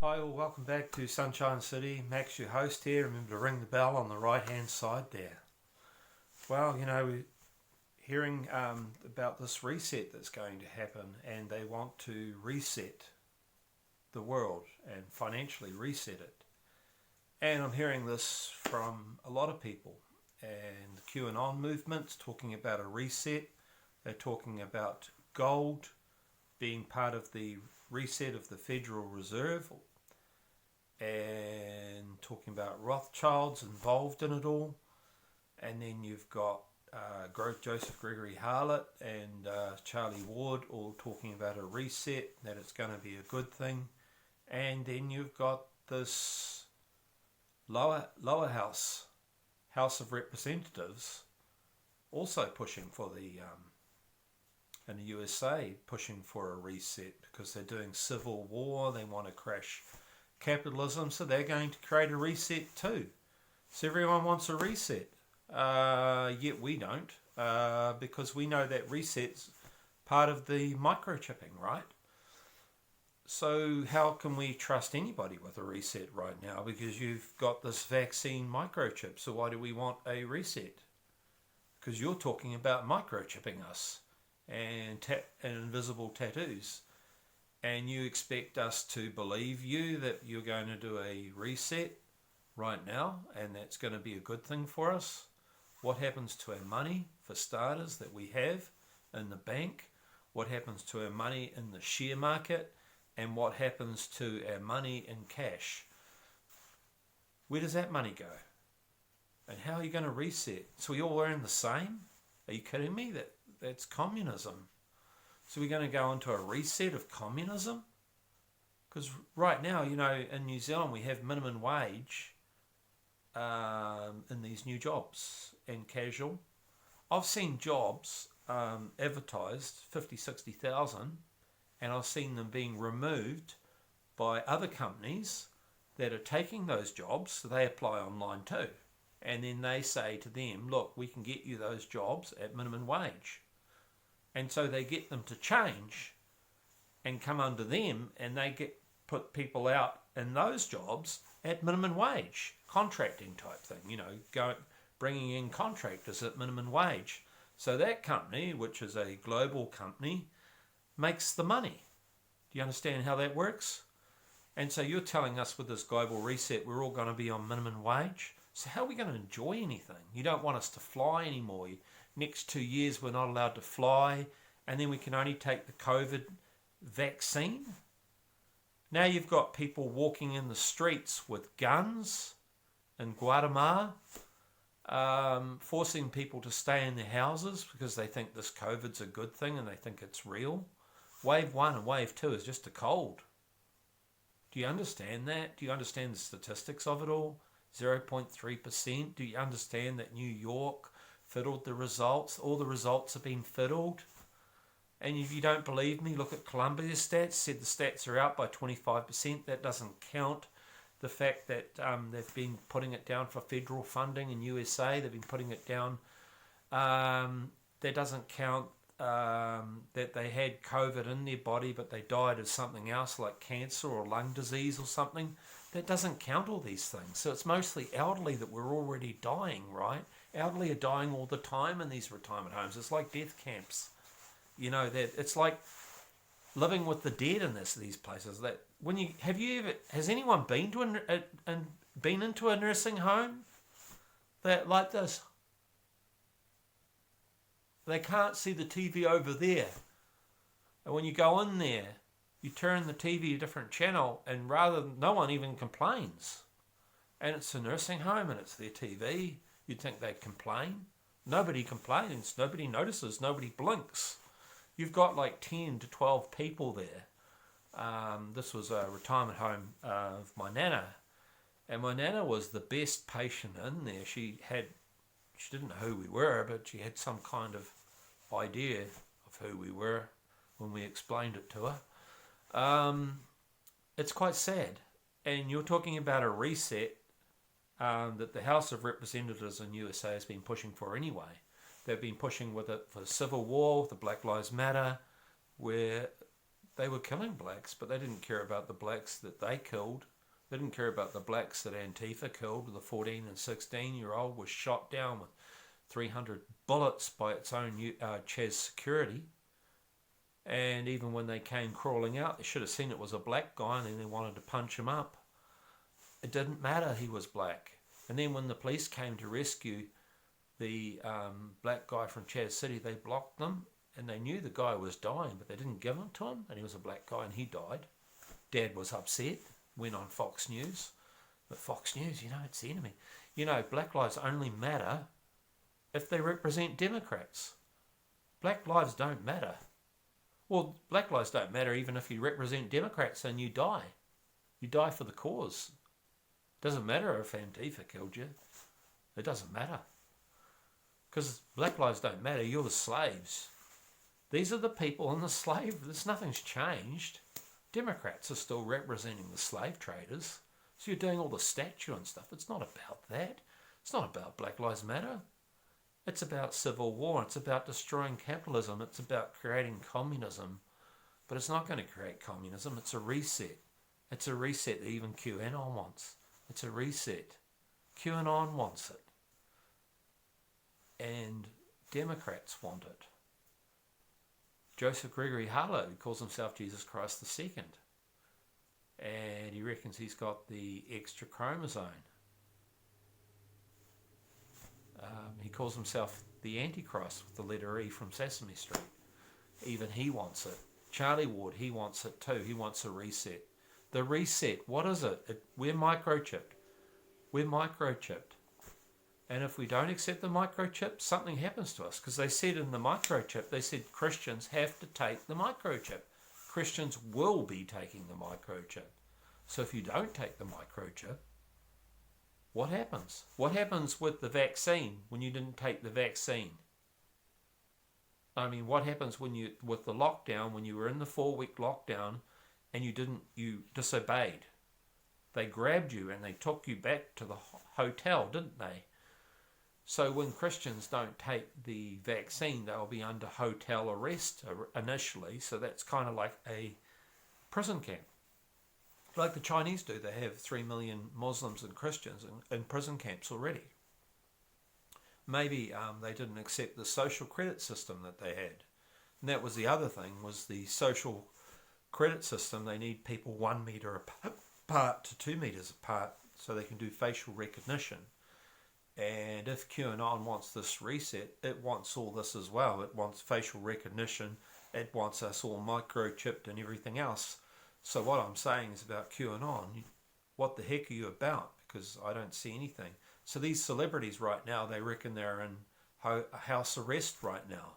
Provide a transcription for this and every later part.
Hi, well, welcome back to Sunshine City. Max, your host here. Remember to ring the bell on the right-hand side there. Well, we're hearing about this reset that's going to happen, and they want to reset the world and financially reset it. And I'm hearing this from a lot of people. And the Qanon movement's talking about a reset. They're talking about gold being part of the reset of the Federal Reserve, and talking about Rothschilds involved in it all. And then you've got Joseph Gregory Harlot and Charlie Ward all talking about a reset, that it's going to be a good thing. And then you've got this lower house of Representatives also pushing for in the USA, pushing for a reset because they're doing civil war. They want to crash capitalism, so they're going to create a reset too. So everyone wants a reset, yet we don't, because we know that reset's part of the microchipping, right? So how can we trust anybody with a reset right now? Because you've got this vaccine microchip, so why do we want a reset? Because you're talking about microchipping us and invisible tattoos. And you expect us to believe you that you're going to do a reset right now, and that's going to be a good thing for us. What happens to our money, for starters, that we have in the bank? What happens to our money in the share market? And what happens to our money in cash? Where does that money go? And how are you going to reset? So we all earn the same? Are you kidding me? That's communism. So we're going to go into a reset of communism? Because right now, in New Zealand we have minimum wage in these new jobs and casual. I've seen jobs advertised 50, 60,000, and I've seen them being removed by other companies that are taking those jobs, so they apply online too. And then they say to them, look, we can get you those jobs at minimum wage. And so they get them to change and come under them, and they put people out in those jobs at minimum wage, contracting type thing, bringing in contractors at minimum wage. So that company, which is a global company, makes the money. Do you understand how that works? And so you're telling us with this global reset, we're all going to be on minimum wage? So how are we going to enjoy anything? You don't want us to fly anymore. Next 2 years we're not allowed to fly, and then we can only take the COVID vaccine. Now you've got people walking in the streets with guns in Guatemala, forcing people to stay in their houses because they think this COVID's a good thing and they think it's real. Wave 1 and Wave 2 is just a cold. Do you understand that? Do you understand the statistics of it all? 0.3%. Do you understand that New York fiddled the results? All the results have been fiddled. And if you don't believe me, look at Columbia's stats. Said the stats are out by 25%. That doesn't count the fact that they've been putting it down for federal funding in USA. They've been putting it down. That doesn't count that they had COVID in their body, but they died of something else like cancer or lung disease or something. That doesn't count all these things. So it's mostly elderly that we're already dying, right? Elderly are dying all the time in these retirement homes. It's like death camps. That it's like living with the dead in these places. That has anyone been to been into a nursing home that like this? They can't see the TV over there, and when you go in there, you turn the TV a different channel, and no one even complains. And it's a nursing home, and it's their TV. You'd think they'd complain. Nobody complains. Nobody notices. Nobody blinks. You've got like 10 to 12 people there. This was a retirement home of my nana, and my nana was the best patient in there. She didn't know who we were, but she had some kind of idea of who we were when we explained it to her. It's quite sad. And you're talking about a reset that the House of Representatives in USA has been pushing for anyway. They've been pushing with it for civil war, the Black Lives Matter, where They were killing blacks, but they didn't care about the blacks that they killed. They didn't care about the blacks that Antifa killed. The 14 and 16-year-old was shot down with 300 bullets by its own Chaz security. And even when they came crawling out, they should have seen it was a black guy and then they wanted to punch him up. It didn't matter he was black. And then when the police came to rescue the black guy from Chaz City, they blocked them and they knew the guy was dying, but they didn't give him to him, and he was a black guy and he died. Dad was upset, went on Fox News. But Fox News, it's the enemy. Black lives only matter if they represent Democrats. Black lives don't matter. Well, black lives don't matter even if you represent Democrats and you die. You die for the cause. Doesn't matter if Antifa killed you. It doesn't matter. Because black lives don't matter. You're the slaves. These are the people in the slave. Nothing's changed. Democrats are still representing the slave traders. So you're doing all the statue and stuff. It's not about that. It's not about Black Lives Matter. It's about civil war. It's about destroying capitalism. It's about creating communism. But it's not going to create communism. It's a reset. It's a reset that even Qanon wants. It's a reset. QAnon wants it. And Democrats want it. Joseph Gregory Harlow calls himself Jesus Christ II. And he reckons he's got the extra chromosome. He calls himself the Antichrist with the letter E from Sesame Street. Even he wants it. Charlie Ward, he wants it too. He wants a reset. The reset, what is it? We're microchipped. We're microchipped. And if we don't accept the microchip, something happens to us. Because they said in the microchip, they said Christians have to take the microchip. Christians will be taking the microchip. So if you don't take the microchip, what happens? What happens with the vaccine when you didn't take the vaccine? I mean, what happens with the lockdown, when you were in the 4-week lockdown and you disobeyed? They grabbed you and they took you back to the hotel, didn't they? So when Christians don't take the vaccine, they'll be under hotel arrest initially. So that's kind of like a prison camp. Like the Chinese do. They have 3 million Muslims and Christians in prison camps already. Maybe they didn't accept the social credit system that they had. And that was the other thing, was the social credit system. They need people 1 meter apart to 2 meters apart so they can do facial recognition. And if QAnon wants this reset, it wants all this as well. It wants facial recognition. It wants us all microchipped and everything else. So what I'm saying is about QAnon, what the heck are you about? Because I don't see anything. So these celebrities right now, they reckon they're in house arrest right now.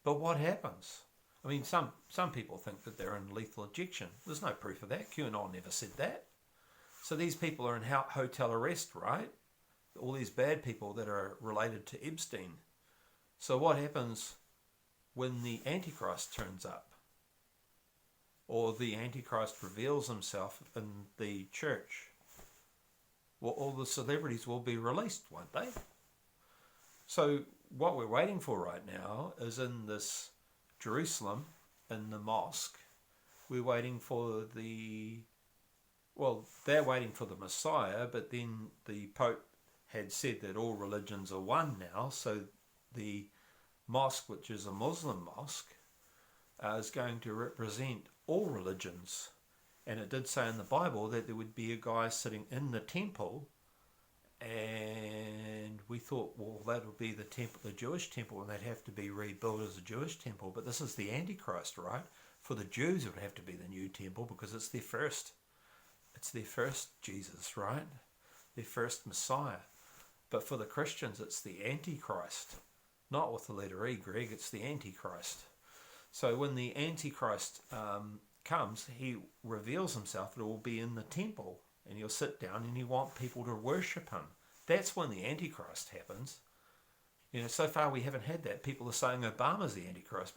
But what happens? I mean, some people think that they're in lethal injection. There's no proof of that. QAnon never said that. So these people are in hotel arrest, right? All these bad people that are related to Epstein. So what happens when the Antichrist turns up? Or the Antichrist reveals himself in the church? Well, all the celebrities will be released, won't they? So what we're waiting for right now is in this Jerusalem, in the mosque, we're waiting for they're waiting for the Messiah, but then the Pope had said that all religions are one now, so the mosque, which is a Muslim mosque, is going to represent all religions. And it did say in the Bible that there would be a guy sitting in the temple, and we thought, well, that would be the temple, the Jewish temple, and they'd have to be rebuilt as a Jewish temple. But this is the Antichrist, right? For the Jews, it would have to be the new temple because it's their first Jesus, right? Their first Messiah. But for the Christians, it's the Antichrist. Not with the letter E, Greg, it's the Antichrist. So when the Antichrist comes, he reveals himself. It will be in the temple, and he'll sit down and he'll want people to worship him. That's when the Antichrist happens. So far we haven't had that. People are saying Obama's the Antichrist.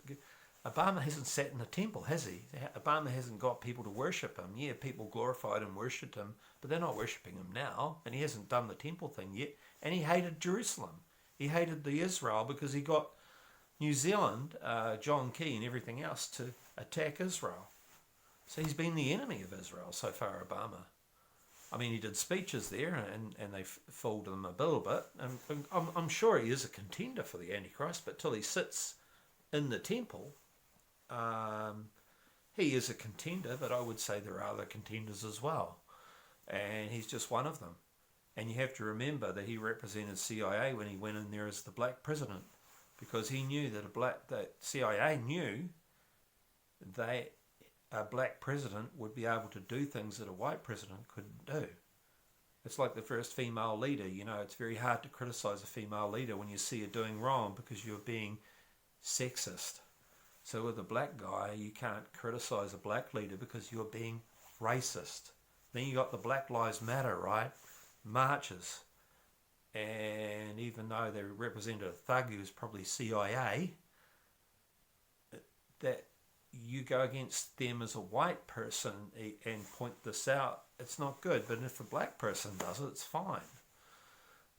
Obama hasn't sat in the temple, has he? Obama hasn't got people to worship him. Yeah, people glorified and worshipped him, but they're not worshipping him now, and he hasn't done the temple thing yet. And he hated Jerusalem. He hated the Israel because he got New Zealand, John Key and everything else to attack Israel. So he's been the enemy of Israel so far, Obama. I mean, he did speeches there and they fooled him a little bit. And I'm sure he is a contender for the Antichrist, but till he sits in the temple, he is a contender, but I would say there are other contenders as well. And he's just one of them. And you have to remember that he represented CIA when he went in there as the black president, because he knew that CIA knew that a black president would be able to do things that a white president couldn't do. It's like the first female leader. You know, it's very hard to criticize a female leader when you see her doing wrong because you're being sexist. So with a black guy, you can't criticize a black leader because you're being racist. Then you got the Black Lives Matter, right? Marches. And even though they represented a thug who was probably CIA, that you go against them as a white person and point this out, it's not good. But if a black person does it, it's fine.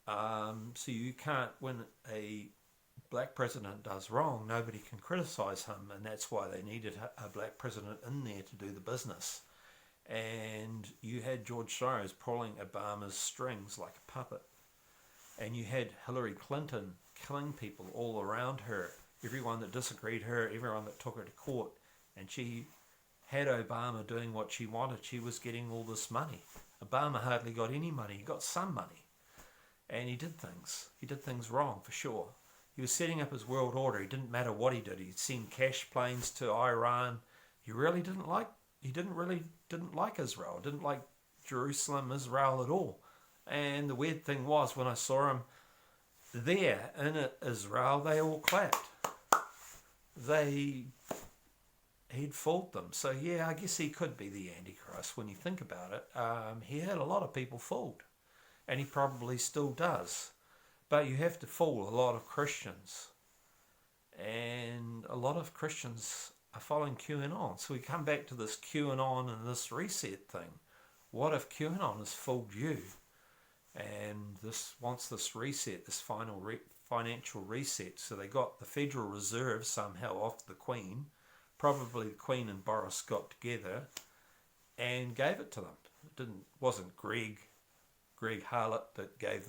So you can't, when a black president does wrong, nobody can criticize him, and that's why they needed a black president in there to do the business. And you had George Soros pulling Obama's strings like a puppet. And you had Hillary Clinton killing people all around her, everyone that disagreed her, everyone that took her to court. And she had Obama doing what she wanted. She was getting all this money. Obama hardly got any money. He got some money. And he did things. He did things wrong, for sure. He was setting up his world order. It didn't matter what he did. He'd send cash planes to Iran. He didn't like Israel. Didn't like Jerusalem, Israel at all. And the weird thing was, when I saw him there in Israel, they all clapped. He'd fooled them. So yeah, I guess he could be the Antichrist when you think about it. He had a lot of people fooled. And he probably still does. But you have to fool a lot of Christians. And a lot of Christians are following QAnon. So we come back to this QAnon and this reset thing. What if QAnon has fooled you? And this wants this reset, this final financial reset. So they got the Federal Reserve somehow off the Queen. Probably the Queen and Boris got together and gave it to them. It wasn't Greg Harlot that gave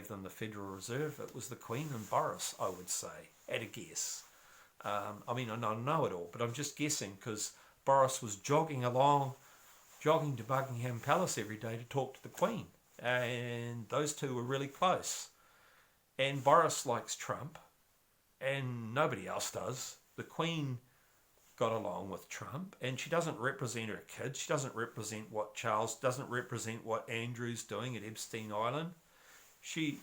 them the Federal Reserve. It was the Queen and Boris, I would say, at a guess. I mean, I don't know it all, but I'm just guessing because Boris was jogging to Buckingham Palace every day to talk to the Queen. And those two were really close. And Boris likes Trump, and nobody else does. The Queen got along with Trump, and she doesn't represent her kids. She doesn't represent what Charles, doesn't represent what Andrew's doing at Epstein Island. She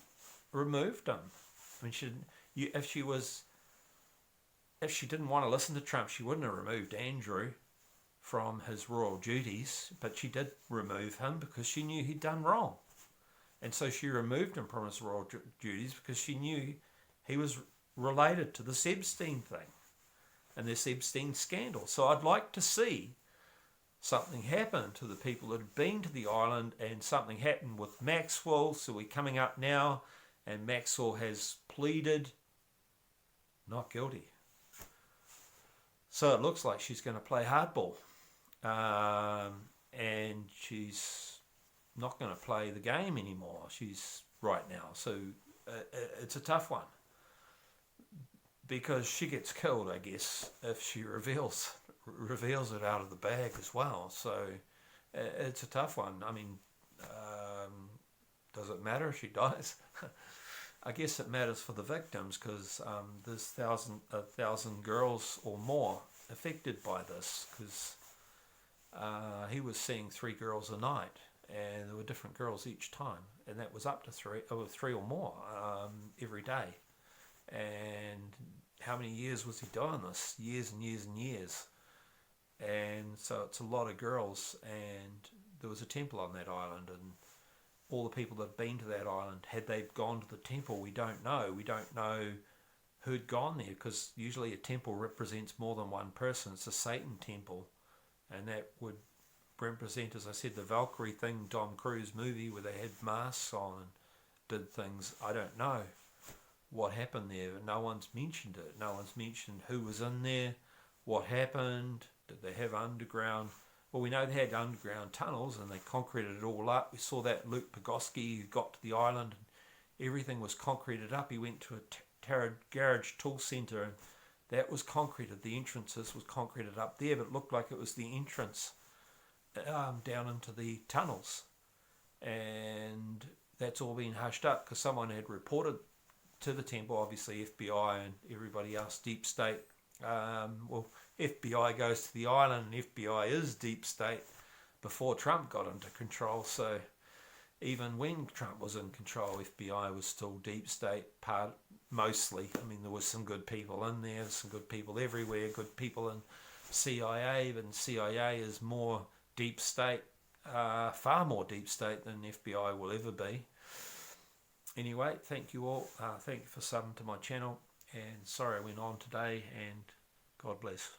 removed him. I mean, if she didn't want to listen to Trump, she wouldn't have removed Andrew from his royal duties, but she did remove him because she knew he'd done wrong. And so she removed him from his royal duties because she knew he was related to this Epstein thing and this Epstein scandal. So I'd like to see something happen to the people that had been to the island, and something happened with Maxwell. So we're coming up now, and Maxwell has pleaded not guilty. So it looks like she's going to play hardball. And she's not going to play the game anymore. She's right now. So it's a tough one. Because she gets killed, I guess, if she reveals it out of the bag as well. So it's a tough one. I mean, does it matter if she dies? I guess it matters for the victims, because there's a thousand girls or more affected by this, because he was seeing 3 girls a night, and there were different girls each time, and that was up to 3 or more every day. And how many years was he doing this? Years and years and years. And so it's a lot of girls, and there was a temple on that island, and all the people that had been to that island, had they gone to the temple, we don't know. We don't know who'd gone there, because usually a temple represents more than one person. It's a Satan temple, and that would represent, as I said, the Valkyrie thing, Tom Cruise movie, where they had masks on and did things. I don't know. what happened there. No one's mentioned it. No one's mentioned who was in there, what happened, did they have underground. Well, we know they had underground tunnels and they concreted it all up. We saw that Luke Pogosky who got to the island and everything was concreted up. He went to a garage tool centre and that was concreted. The entrances was concreted up there, but it looked like it was the entrance down into the tunnels. And that's all been hushed up because someone had reported to the temple, obviously FBI and everybody else, deep state. Well, FBI goes to the island and FBI is deep state before Trump got into control. So even when Trump was in control, FBI was still deep state, mostly. I mean, there was some good people in there, some good people everywhere, good people in CIA, but CIA is more deep state, far more deep state than FBI will ever be. Anyway, thank you all. Thank you for subbing to my channel. And sorry I went on today, and God bless.